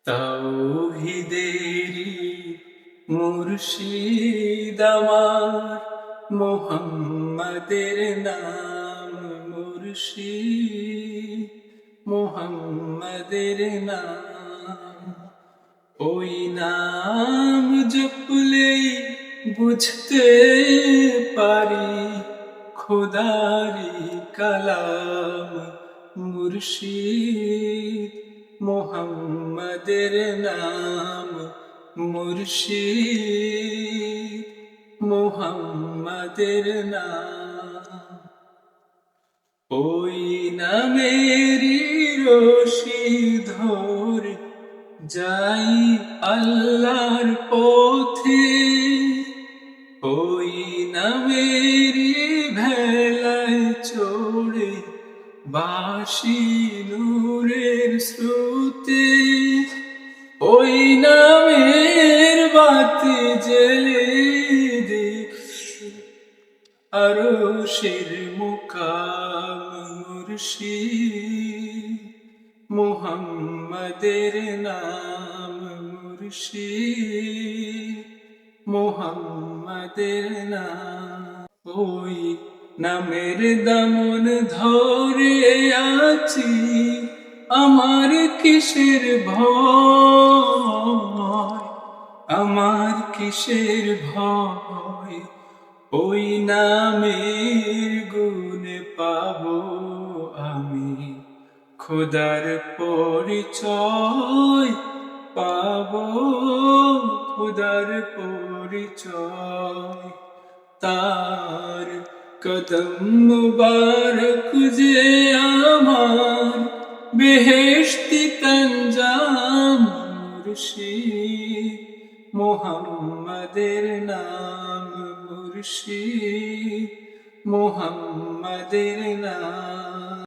তাওহীদেরি মুর্শিদ আমার, মুহাম্মাদের নাম মুর্শিদ, মুহাম্মাদের নাম। ওই নাম জপলেই বুঝতে পারি খোদারি কালাম মুর্শিদ, মুহাম্মাদের নাম মুর্শিদ, মুহাম্মাদের নাম। ওই নামেরই রশি ধরে যাই আল্লাহর পথে, ওই নামেরই ভেলায় চড়ে বাসি নূরের স্রোতে। ওই নামের বাতি জেলে দেখি আরশের মুকাম মুর্শিদ, মুহাম্মাদের নাম মুর্শিদ, মুহাম্মাদের নাম। ওই নামের দামন ধরে আছি, আমার কিসের ভয়, আমার কিসের ভয়। ওই নামের গুণ পাবো আমি, খোদার পরিচয় পাবো, খোদার পরিচয়। তার কদম মুবারক যে আমার বেহেশতি তঞ্জাম মুর্শিদ, মুহাম্মাদের নাম মুর্শিদ, মুহাম্মাদের নাম।